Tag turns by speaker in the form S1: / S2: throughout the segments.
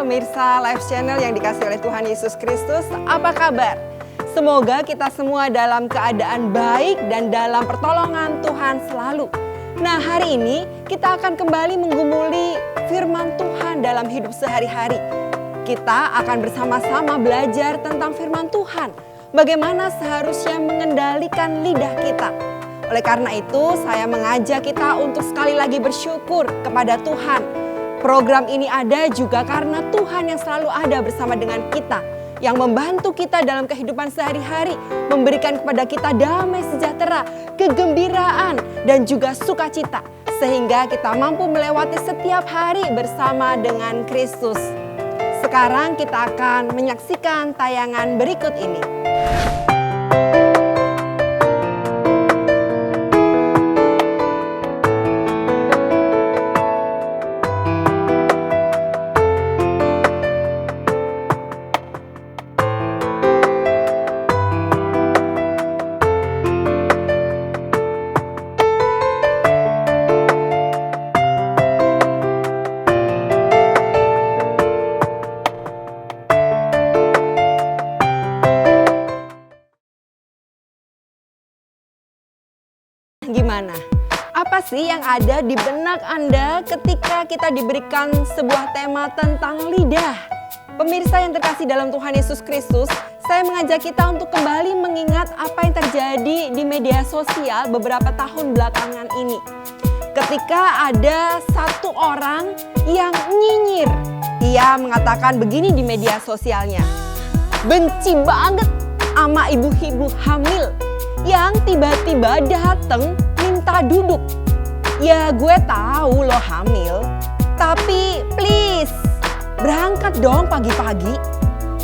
S1: pemirsa Live Channel yang dikasihi oleh Tuhan Yesus Kristus, apa kabar? Semoga kita semua dalam keadaan baik dan dalam pertolongan Tuhan selalu. Nah, hari ini kita akan kembali menggumuli firman Tuhan dalam hidup sehari-hari. Kita akan bersama-sama belajar tentang firman Tuhan, bagaimana seharusnya mengendalikan lidah kita. Oleh karena itu, saya mengajak kita untuk sekali lagi bersyukur kepada Tuhan. Program ini ada juga karena Tuhan yang selalu ada bersama dengan kita, yang membantu kita dalam kehidupan sehari-hari, memberikan kepada kita damai sejahtera, kegembiraan, dan juga sukacita, sehingga kita mampu melewati setiap hari bersama dengan Kristus. Sekarang kita akan menyaksikan tayangan berikut ini. Gimana? Apa sih yang ada di benak Anda ketika kita diberikan sebuah tema tentang lidah? Pemirsa yang terkasih dalam Tuhan Yesus Kristus, saya mengajak kita untuk kembali mengingat apa yang terjadi di media sosial beberapa tahun belakangan ini. Ketika ada satu orang yang nyinyir, ia mengatakan begini di media sosialnya, benci banget sama ibu-ibu hamil yang tiba-tiba datang minta duduk. Ya gue tahu lo hamil, tapi please berangkat dong pagi-pagi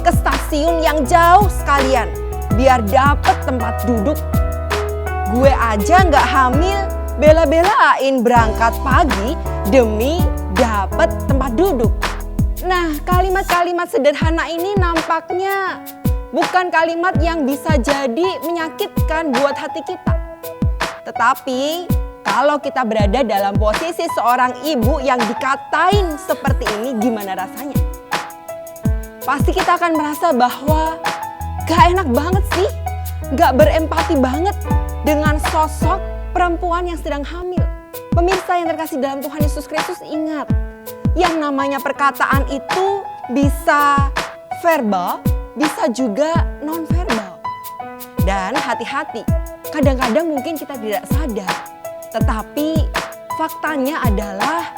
S1: ke stasiun yang jauh sekalian biar dapet tempat duduk. Gue aja gak hamil, bela-belain berangkat pagi demi dapet tempat duduk. Nah, kalimat-kalimat sederhana ini nampaknya bukan kalimat yang bisa jadi menyakitkan buat hati kita. Tetapi kalau kita berada dalam posisi seorang ibu yang dikatain seperti ini, gimana rasanya? Pasti kita akan merasa bahwa gak enak banget sih, gak berempati banget dengan sosok perempuan yang sedang hamil. Pemirsa yang terkasih dalam Tuhan Yesus Kristus, ingat, yang namanya perkataan itu bisa verbal, bisa juga non-verbal. Dan hati-hati, kadang-kadang mungkin kita tidak sadar. Tetapi faktanya adalah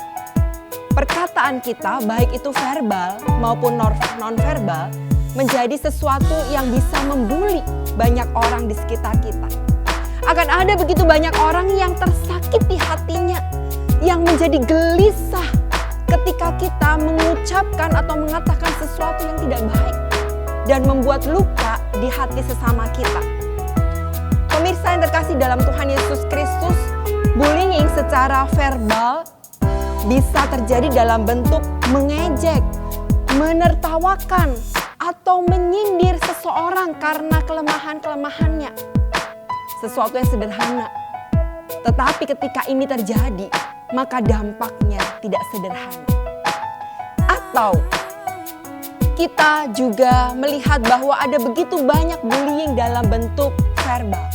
S1: perkataan kita, baik itu verbal maupun non-verbal, menjadi sesuatu yang bisa membuli banyak orang di sekitar kita. Akan ada begitu banyak orang yang tersakiti hatinya, yang menjadi gelisah ketika kita mengucapkan atau mengatakan sesuatu yang tidak baik dan membuat luka di hati sesama kita. Pemirsa yang terkasih dalam Tuhan Yesus Kristus, bullying secara verbal bisa terjadi dalam bentuk mengejek, menertawakan, atau menyindir seseorang karena kelemahan-kelemahannya. Sesuatu yang sederhana. Tetapi ketika ini terjadi, maka dampaknya tidak sederhana. Atau kita juga melihat bahwa ada begitu banyak bullying dalam bentuk verbal.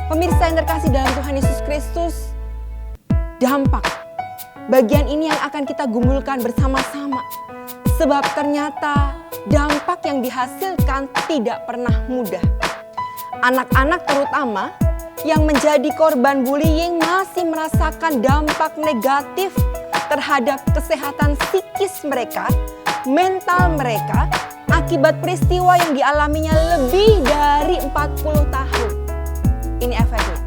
S1: Pemirsa yang terkasih dalam Tuhan Yesus Kristus, dampak bagian ini yang akan kita gumulkan bersama-sama. Sebab ternyata dampak yang dihasilkan tidak pernah mudah. Anak-anak terutama yang menjadi korban bullying masih merasakan dampak negatif terhadap kesehatan psikis mereka, mental mereka, akibat peristiwa yang dialaminya lebih dari 40 tahun. Ini efeknya.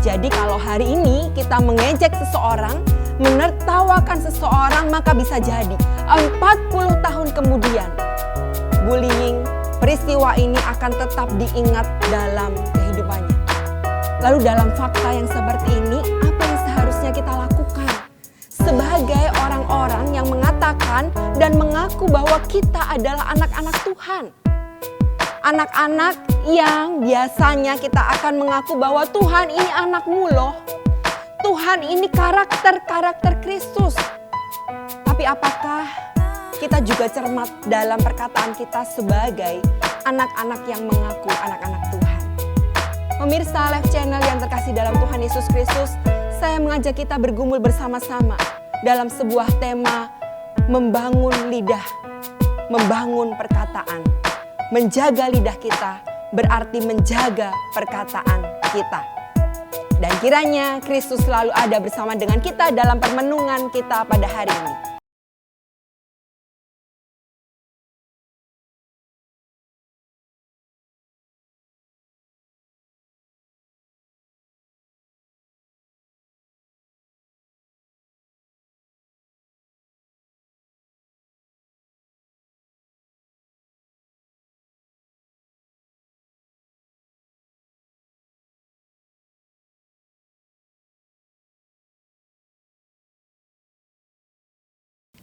S1: Jadi kalau hari ini kita mengejek seseorang, menertawakan seseorang, maka bisa jadi 40 tahun kemudian bullying, peristiwa ini akan tetap diingat dalam kehidupannya. Lalu dalam fakta yang seperti ini, apa yang seharusnya kita lakukan sebagai orang-orang yang mengatakan dan mengaku bahwa kita adalah anak-anak Tuhan? Anak-anak yang biasanya kita akan mengaku bahwa Tuhan ini anakmu loh. Tuhan ini karakter Kristus. Tapi apakah kita juga cermat dalam perkataan kita sebagai anak-anak yang mengaku anak-anak Tuhan. Pemirsa Live Channel yang terkasih dalam Tuhan Yesus Kristus, saya mengajak kita bergumul bersama-sama dalam sebuah tema membangun lidah, membangun perkataan. Menjaga lidah kita berarti menjaga perkataan kita. Dan kiranya Kristus selalu ada bersama dengan kita dalam permenungan kita pada hari ini.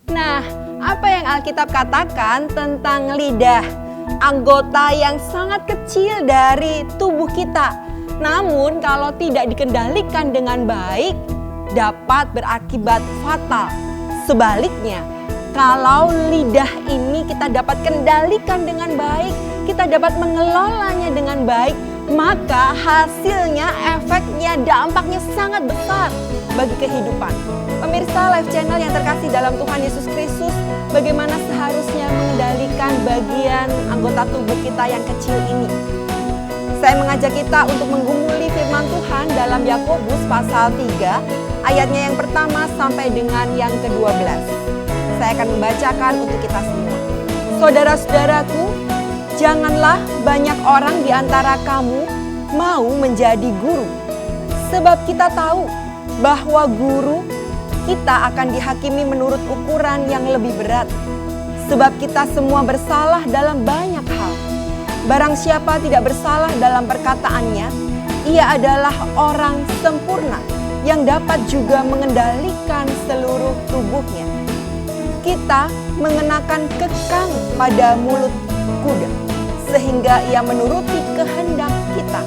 S1: Nah, apa yang Alkitab katakan tentang lidah? Anggota yang sangat kecil dari tubuh kita. Namun kalau tidak dikendalikan dengan baik, dapat berakibat fatal. Sebaliknya, kalau lidah ini kita dapat kendalikan dengan baik, kita dapat mengelolanya dengan baik, maka hasilnya, efeknya, dampaknya sangat besar bagi kehidupan. Pemirsa Live Channel yang terkasih dalam Tuhan Yesus Kristus, bagaimana seharusnya mengendalikan bagian anggota tubuh kita yang kecil ini? Saya mengajak kita untuk menggumuli firman Tuhan dalam Yakobus pasal 3, ayatnya yang pertama sampai dengan yang ke-12. Saya akan membacakan untuk kita semua. Saudara-saudaraku, janganlah banyak orang di antara kamu mau menjadi guru. Sebab kita tahu bahwa guru kita akan dihakimi menurut ukuran yang lebih berat. Sebab kita semua bersalah dalam banyak hal. Barang siapa tidak bersalah dalam perkataannya, ia adalah orang sempurna yang dapat juga mengendalikan seluruh tubuhnya. Kita mengenakan kekang pada mulut kuda, sehingga ia menuruti kehendak kita.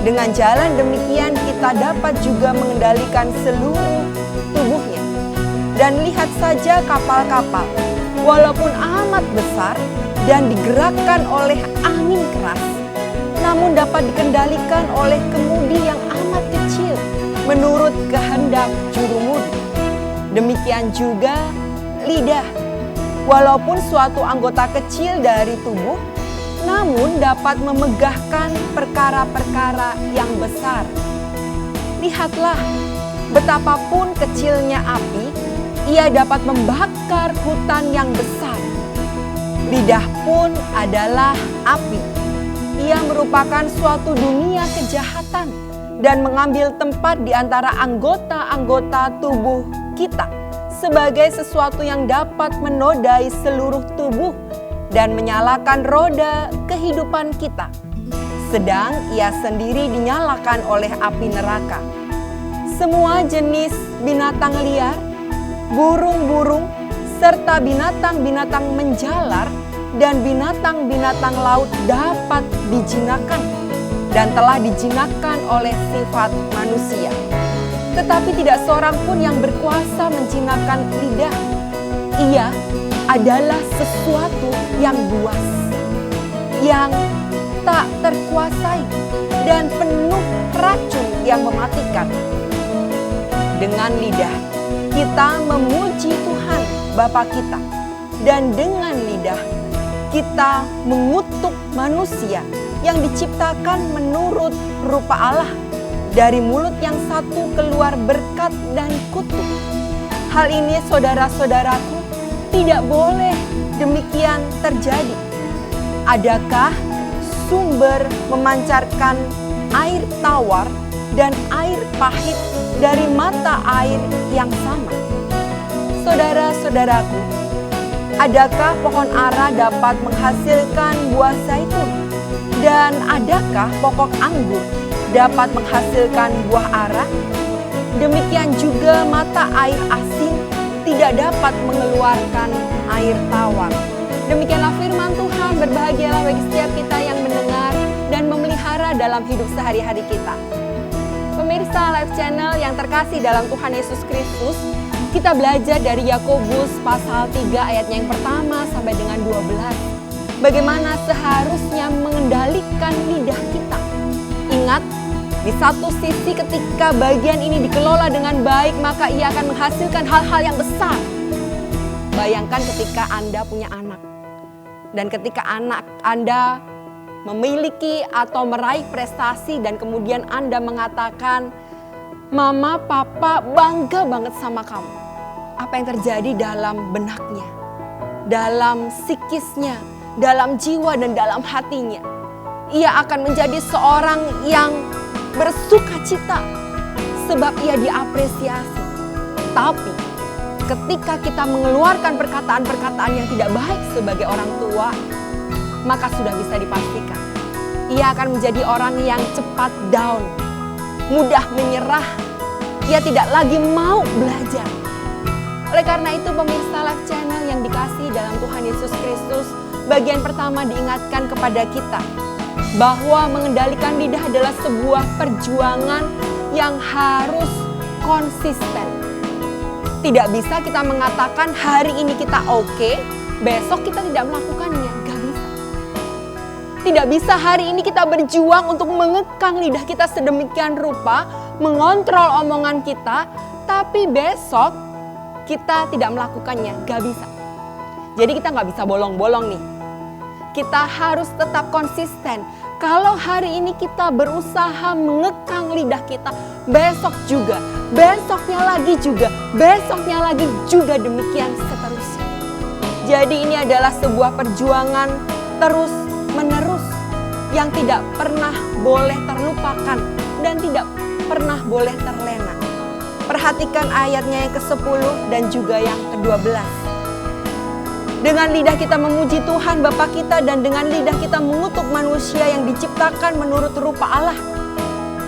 S1: Dengan jalan demikian kita dapat juga mengendalikan seluruh tubuhnya. Dan lihat saja kapal-kapal, walaupun amat besar dan digerakkan oleh angin keras, namun dapat dikendalikan oleh kemudi yang amat kecil menurut kehendak jurumudi. Demikian juga lidah, walaupun suatu anggota kecil dari tubuh, namun dapat memegahkan perkara-perkara yang besar. Lihatlah, betapapun kecilnya api, ia dapat membakar hutan yang besar. Lidah pun adalah api. Ia merupakan suatu dunia kejahatan dan mengambil tempat di antara anggota-anggota tubuh kita sebagai sesuatu yang dapat menodai seluruh tubuh dan menyalakan roda kehidupan kita. Sedang ia sendiri dinyalakan oleh api neraka. Semua jenis binatang liar, burung-burung, serta binatang-binatang menjalar dan binatang-binatang laut dapat dijinakan dan telah dijinakan oleh sifat manusia. Tetapi tidak seorang pun yang berkuasa menjinakkan lidah. Ia adalah sesuatu yang buas, yang tak terkuasai dan penuh racun yang mematikan. Dengan lidah kita memuji Tuhan Bapa kita, dan dengan lidah kita mengutuk manusia yang diciptakan menurut rupa Allah. Dari mulut yang satu keluar berkat dan kutuk. Hal ini saudara-saudaraku tidak boleh demikian terjadi. Adakah sumber memancarkan air tawar dan air pahit dari mata air yang sama? Saudara-saudaraku, adakah pohon ara dapat menghasilkan buah zaitun? Dan adakah pokok anggur dapat menghasilkan buah ara? Demikian juga mata air asin tidak dapat mengeluarkan air tawar. Demikianlah firman Tuhan. Berbahagialah bagi setiap kita yang mendengar dan memelihara dalam hidup sehari-hari kita. Pemirsa Live Channel yang terkasih dalam Tuhan Yesus Kristus, Kita belajar dari Yakobus pasal 3 ayatnya yang pertama sampai dengan 12. Bagaimana seharusnya mengendalikan lidah kita. Ingat, di satu sisi ketika bagian ini dikelola dengan baik, maka ia akan menghasilkan hal-hal yang besar. Bayangkan ketika Anda punya anak. Dan ketika anak Anda memiliki atau meraih prestasi dan kemudian Anda mengatakan, "Mama, Papa bangga banget sama kamu." Apa yang terjadi dalam benaknya, dalam psikisnya, dalam jiwa dan dalam hatinya. Ia akan menjadi seorang yang bersuka cita sebab ia diapresiasi. Tapi ketika kita mengeluarkan perkataan-perkataan yang tidak baik sebagai orang tua, maka sudah bisa dipastikan ia akan menjadi orang yang cepat down, mudah menyerah. Ia tidak lagi mau belajar. Oleh karena itu pemirsa Live Channel yang dikasihi dalam Tuhan Yesus Kristus, bagian pertama diingatkan kepada kita bahwa mengendalikan lidah adalah sebuah perjuangan yang harus konsisten. Tidak bisa kita mengatakan hari ini kita oke, besok kita tidak melakukannya. Gak bisa. Tidak bisa hari ini kita berjuang untuk mengekang lidah kita sedemikian rupa, mengontrol omongan kita, tapi besok kita tidak melakukannya, gak bisa. Jadi kita gak bisa bolong-bolong nih. Kita harus tetap konsisten. Kalau hari ini kita berusaha mengekang lidah kita, besok juga, besoknya lagi juga, besoknya lagi juga demikian seterusnya. Jadi ini adalah sebuah perjuangan terus menerus yang tidak pernah boleh terlupakan dan tidak pernah boleh terlena. Perhatikan ayatnya yang ke-10 dan juga yang ke-12. Dengan lidah kita memuji Tuhan Bapa kita dan dengan lidah kita mengutuk manusia yang diciptakan menurut rupa Allah.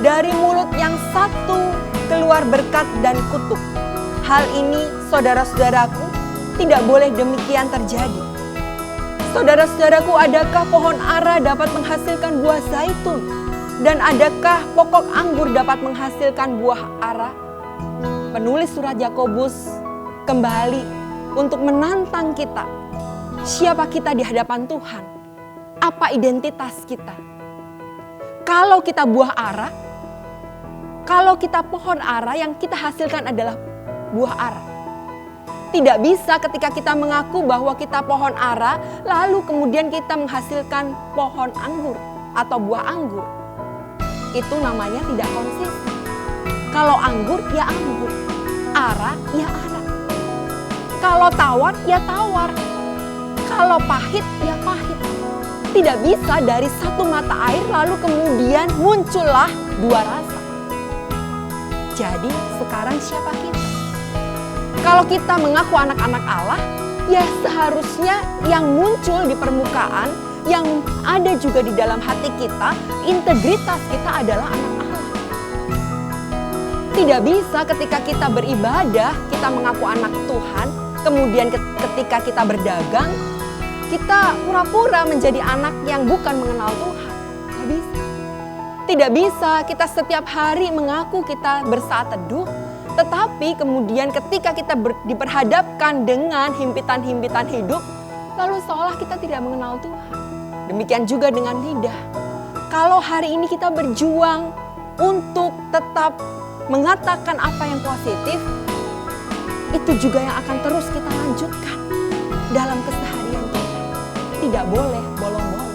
S1: Dari mulut yang satu keluar berkat dan kutuk. Hal ini saudara-saudaraku tidak boleh demikian terjadi. Saudara-saudaraku, adakah pohon ara dapat menghasilkan buah zaitun? Dan adakah pokok anggur dapat menghasilkan buah ara? Penulis surat Yakobus kembali untuk menantang kita. Siapa kita di hadapan Tuhan? Apa identitas kita? Kalau kita buah ara, kalau kita pohon ara, yang kita hasilkan adalah buah ara. Tidak bisa ketika kita mengaku bahwa kita pohon ara, lalu kemudian kita menghasilkan pohon anggur atau buah anggur. Itu namanya tidak konsisten. Kalau anggur, ya anggur. Ara, ya ara. Kalau tawar, ya tawar. Kalau pahit, ya pahit. Tidak bisa dari satu mata air lalu kemudian muncullah dua rasa. Jadi sekarang siapa kita? Kalau kita mengaku anak-anak Allah, ya seharusnya yang muncul di permukaan, yang ada juga di dalam hati kita, integritas kita adalah anak Allah. Tidak bisa ketika kita beribadah, kita mengaku anak Tuhan, kemudian ketika kita berdagang, kita pura-pura menjadi anak yang bukan mengenal Tuhan. Tidak bisa. Tidak bisa kita setiap hari mengaku kita bersaat teduh, tetapi kemudian ketika kita diperhadapkan dengan himpitan-himpitan hidup, lalu seolah kita tidak mengenal Tuhan. Demikian juga dengan lidah. Kalau hari ini kita berjuang untuk tetap mengatakan apa yang positif, itu juga yang akan terus kita lanjutkan dalam keseharian kita. Tidak boleh bolong-bolong.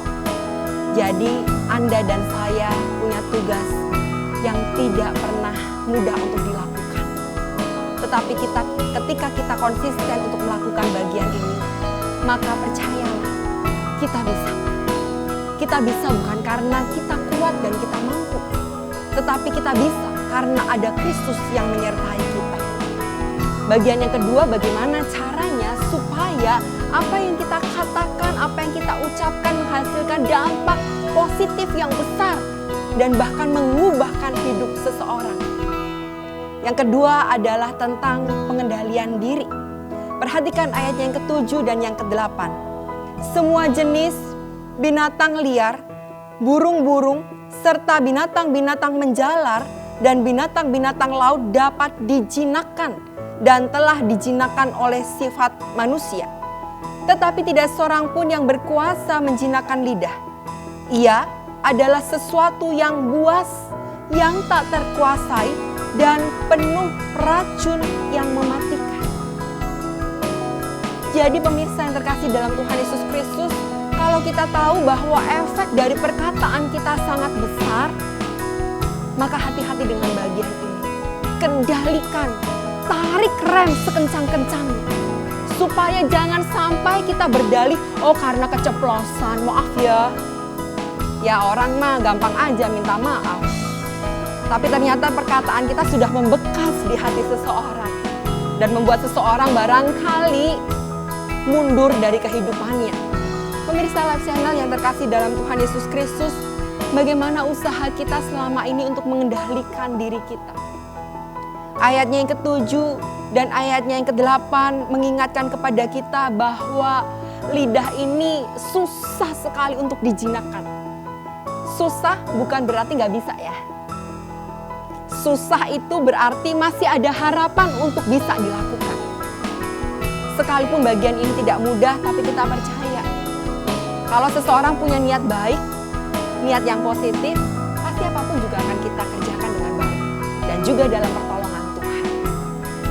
S1: Jadi Anda dan saya punya tugas yang tidak pernah mudah untuk dilakukan. Tetapi ketika kita konsisten untuk melakukan bagian ini, maka percayalah, kita bisa. Kita bisa bukan karena kita kuat dan kita mampu, tetapi kita bisa karena ada Kristus yang menyertai kita. Bagian yang kedua, bagaimana caranya supaya apa yang kita katakan, apa yang kita ucapkan menghasilkan dampak positif yang besar dan bahkan mengubahkan hidup seseorang. Yang kedua adalah tentang pengendalian diri. Perhatikan ayat yang ke-7 dan yang ke-8. Semua jenis binatang liar, burung-burung, serta binatang-binatang menjalar dan binatang-binatang laut dapat dijinakkan dan telah dijinakan oleh sifat manusia. Tetapi tidak seorang pun yang berkuasa menjinakkan lidah. Ia adalah sesuatu yang buas, yang tak terkuasai, dan penuh racun yang mematikan. Jadi pemirsa yang terkasih dalam Tuhan Yesus Kristus, kalau kita tahu bahwa efek dari perkataan kita sangat besar, maka hati-hati dengan bagian ini. Kendalikan, tarik rem sekencang-kencangnya. Supaya jangan sampai kita berdalih, oh karena keceplosan, maaf ya. Ya orang mah gampang aja minta maaf. Tapi ternyata perkataan kita sudah membekas di hati seseorang. Dan membuat seseorang barangkali mundur dari kehidupannya. Pemirsa Live Channel yang terkasih dalam Tuhan Yesus Kristus, bagaimana usaha kita selama ini untuk mengendalikan diri kita? Ayatnya yang ke-7 dan ayatnya yang ke-8 mengingatkan kepada kita bahwa lidah ini susah sekali untuk dijinakkan. Susah bukan berarti nggak bisa ya. Susah itu berarti masih ada harapan untuk bisa dilakukan. Sekalipun bagian ini tidak mudah, tapi kita percaya. Kalau seseorang punya niat baik, niat yang positif, pasti apapun juga akan kita kerjakan dengan baik. Dan juga dalam pertolongan Tuhan.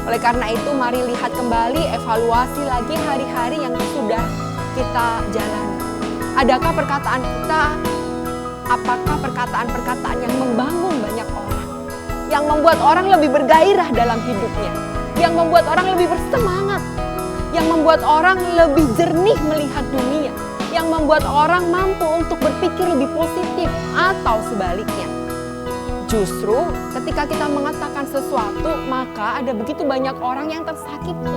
S1: Oleh karena itu, mari lihat kembali, evaluasi lagi hari-hari yang sudah kita jalani. Adakah perkataan kita, apakah perkataan-perkataan yang membangun banyak orang? Yang membuat orang lebih bergairah dalam hidupnya. Yang membuat orang lebih bersemangat. Yang membuat orang lebih jernih melihat dunia. Yang membuat orang mampu untuk berpikir lebih positif atau sebaliknya. Justru ketika kita mengatakan sesuatu, maka ada begitu banyak orang yang tersakiti.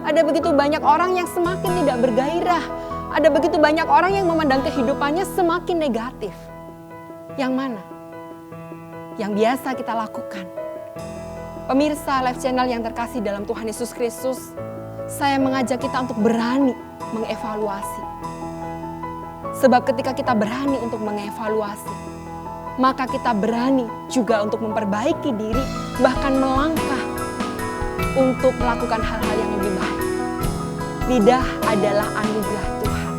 S1: Ada begitu banyak orang yang semakin tidak bergairah. Ada begitu banyak orang yang memandang kehidupannya semakin negatif. Yang mana? Yang biasa kita lakukan. Pemirsa Live Channel yang terkasih dalam Tuhan Yesus Kristus, saya mengajak kita untuk berani mengevaluasi. Sebab ketika kita berani untuk mengevaluasi, maka kita berani juga untuk memperbaiki diri, bahkan melangkah untuk melakukan hal-hal yang lebih baik. Lidah adalah anugerah Tuhan.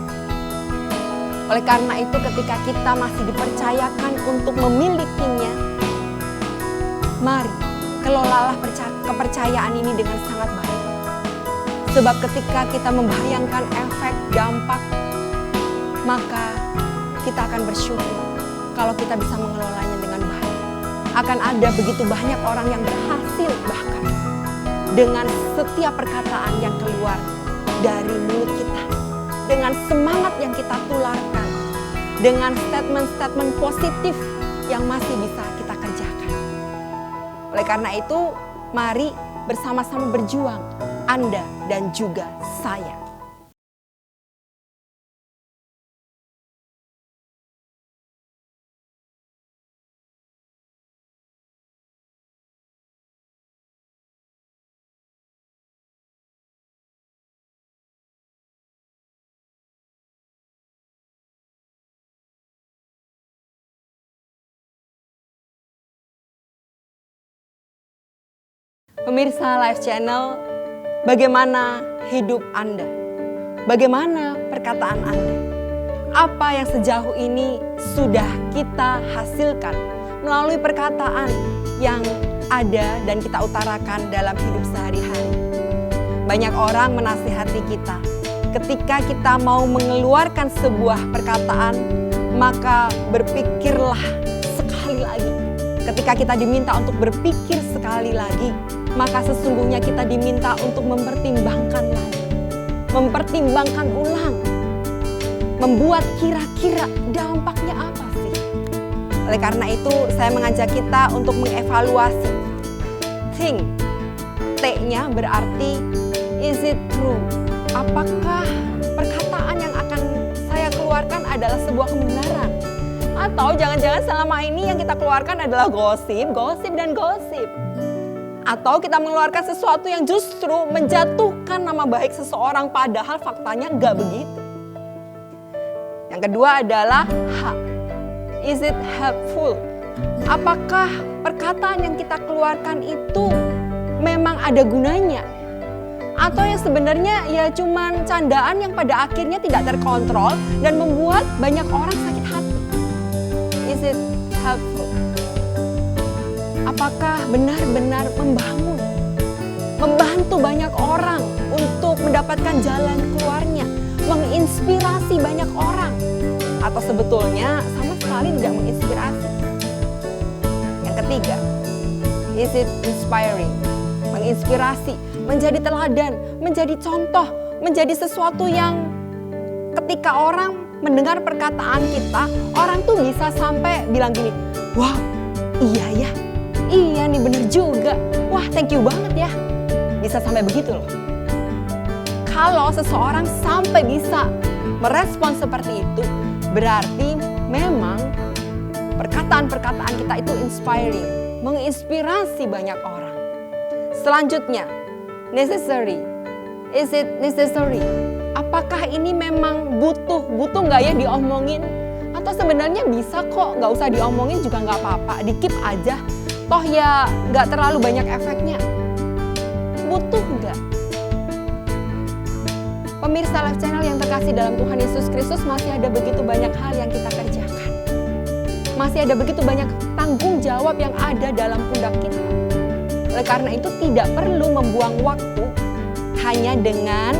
S1: Oleh karena itu ketika kita masih dipercayakan untuk memilikinya, mari kelolalah kepercayaan ini dengan sangat baik. Sebab ketika kita membayangkan efek dampak, maka kita akan bersyukur kalau kita bisa mengelolanya dengan baik. Akan ada begitu banyak orang yang berhasil bahkan dengan setiap perkataan yang keluar dari mulut kita. Dengan semangat yang kita tularkan. Dengan statement-statement positif yang masih bisa kita kerjakan. Oleh karena itu, mari bersama-sama berjuang, Anda dan juga saya. Pemirsa Live Channel, bagaimana hidup Anda? Bagaimana perkataan Anda? Apa yang sejauh ini sudah kita hasilkan melalui perkataan yang ada dan kita utarakan dalam hidup sehari-hari? Banyak orang menasihati kita. Ketika kita mau mengeluarkan sebuah perkataan, maka berpikirlah sekali lagi. Ketika kita diminta untuk berpikir sekali lagi, maka sesungguhnya kita diminta untuk mempertimbangkan lagi. Mempertimbangkan ulang. Membuat kira-kira dampaknya apa sih? Oleh karena itu saya mengajak kita untuk mengevaluasi. Think. T-nya berarti is it true? Apakah perkataan yang akan saya keluarkan adalah sebuah kebenaran? Atau jangan-jangan selama ini yang kita keluarkan adalah gosip, dan gosip. Atau kita mengeluarkan sesuatu yang justru menjatuhkan nama baik seseorang padahal faktanya enggak begitu. Yang kedua adalah H. Is it helpful? Apakah perkataan yang kita keluarkan itu memang ada gunanya? Atau yang sebenarnya ya cuman candaan yang pada akhirnya tidak terkontrol dan membuat banyak orang sakit hati? Is it helpful? Apakah benar-benar membantu banyak orang untuk mendapatkan jalan keluarnya, menginspirasi banyak orang? Atau sebetulnya sama sekali tidak menginspirasi? Yang ketiga, is it inspiring? Menginspirasi, menjadi teladan, menjadi contoh, menjadi sesuatu yang ketika orang mendengar perkataan kita, orang tuh bisa sampai bilang gini, wah iya ya, iya nih bener juga, wah thank you banget ya. Bisa sampai begitu loh. Kalau seseorang sampai bisa merespon seperti itu, berarti memang perkataan-perkataan kita itu inspiring, menginspirasi banyak orang. Selanjutnya, necessary. Is it necessary? Apakah ini memang butuh nggak ya diomongin? Atau sebenarnya bisa kok nggak usah diomongin juga nggak apa-apa, di-keep aja. Toh ya nggak terlalu banyak efeknya. Butuh nggak? Pemirsa Live Channel yang terkasih dalam Tuhan Yesus Kristus, masih ada begitu banyak hal yang kita kerjakan. Masih ada begitu banyak tanggung jawab yang ada dalam pundak kita. Oleh karena itu tidak perlu membuang waktu hanya dengan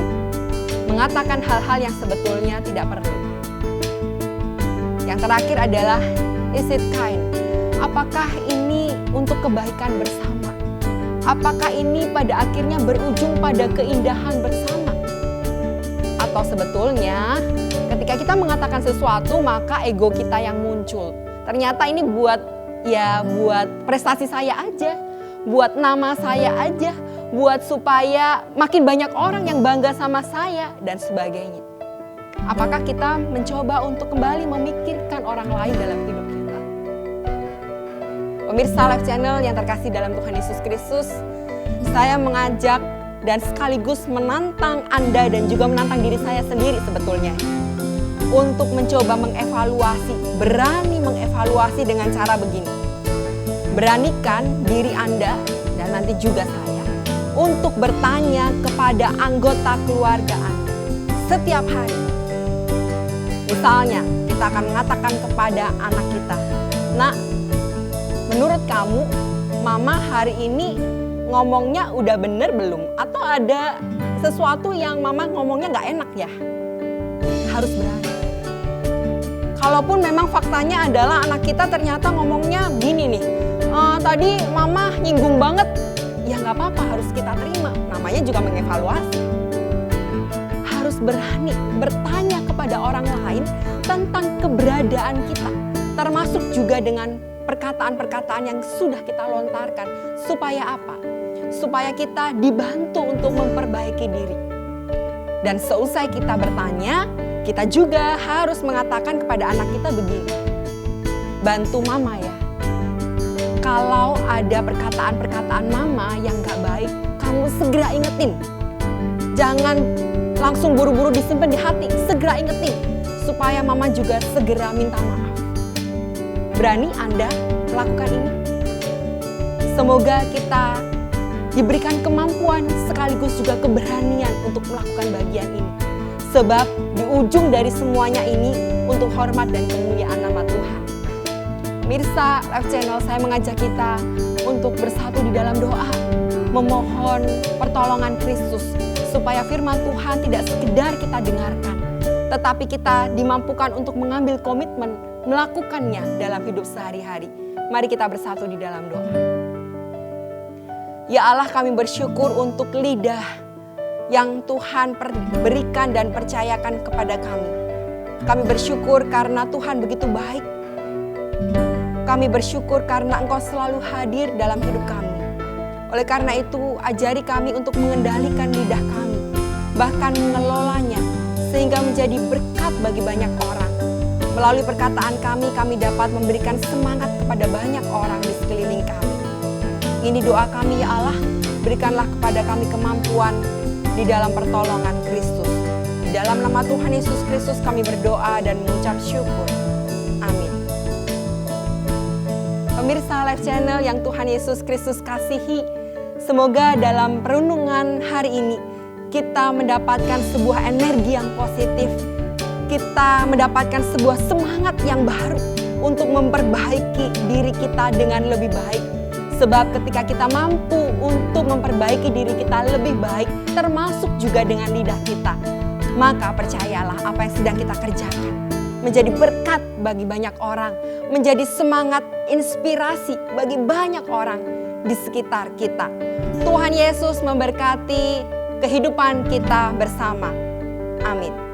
S1: mengatakan hal-hal yang sebetulnya tidak perlu. Yang terakhir adalah is it kind? Apakah ini untuk kebaikan bersama? Apakah ini pada akhirnya berujung pada keindahan bersama? Atau sebetulnya ketika kita mengatakan sesuatu maka ego kita yang muncul. Ternyata ini buat prestasi saya aja, buat nama saya aja, buat supaya makin banyak orang yang bangga sama saya dan sebagainya. Apakah kita mencoba untuk kembali memikirkan orang lain dalam hidup kita? Pemirsa Live Channel yang terkasih dalam Tuhan Yesus Kristus, saya mengajak dan sekaligus menantang Anda dan juga menantang diri saya sendiri sebetulnya untuk mencoba mengevaluasi, berani mengevaluasi dengan cara begini. Beranikan diri Anda dan nanti juga saya untuk bertanya kepada anggota keluarga Anda setiap hari. Misalnya, kita akan mengatakan kepada anak kita, "Nak, menurut kamu, Mama hari ini ngomongnya udah bener belum? Atau ada sesuatu yang Mama ngomongnya gak enak ya?" Harus berani. Kalaupun memang faktanya adalah anak kita ternyata ngomongnya gini nih, tadi Mama nyinggung banget, ya gak apa-apa, harus kita terima. Namanya juga mengevaluasi. Harus berani bertanya kepada orang lain tentang keberadaan kita. Termasuk juga dengan perkataan-perkataan yang sudah kita lontarkan. Supaya apa? Supaya kita dibantu untuk memperbaiki diri. Dan seusai kita bertanya, kita juga harus mengatakan kepada anak kita begini, "Bantu Mama ya. Kalau ada perkataan-perkataan Mama yang gak baik, kamu segera ingetin. Jangan langsung buru-buru disimpan di hati, segera ingetin. Supaya Mama juga segera minta maaf." Berani Anda melakukan ini? Semoga kita diberikan kemampuan sekaligus juga keberanian untuk melakukan bagian ini. Sebab di ujung dari semuanya ini untuk hormat dan kemuliaan nama Tuhan. Pemirsa Live Channel, saya mengajak kita untuk bersatu di dalam doa, memohon pertolongan Kristus supaya firman Tuhan tidak sekedar kita dengarkan, tetapi kita dimampukan untuk mengambil komitmen melakukannya dalam hidup sehari-hari. Mari kita bersatu di dalam doa. Ya Allah, kami bersyukur untuk lidah yang Tuhan berikan dan percayakan kepada kami. Kami bersyukur karena Tuhan begitu baik. Kami bersyukur karena Engkau selalu hadir dalam hidup kami. Oleh karena itu, ajari kami untuk mengendalikan lidah kami, bahkan mengelolanya, sehingga menjadi berkat bagi banyak orang. Melalui perkataan kami dapat memberikan semangat kepada banyak orang di sekeliling kami. Ini doa kami ya Allah, berikanlah kepada kami kemampuan di dalam pertolongan Kristus. Di dalam nama Tuhan Yesus Kristus kami berdoa dan mengucap syukur. Amin. Pemirsa Live Channel yang Tuhan Yesus Kristus kasihi, Semoga dalam renungan hari ini kita mendapatkan sebuah energi yang positif. Kita mendapatkan sebuah semangat yang baru untuk memperbaiki diri kita dengan lebih baik. Sebab ketika kita mampu untuk memperbaiki diri kita lebih baik, termasuk juga dengan lidah kita, maka percayalah apa yang sedang kita kerjakan menjadi berkat bagi banyak orang, menjadi semangat inspirasi bagi banyak orang di sekitar kita. Tuhan Yesus memberkati kehidupan kita bersama. Amin.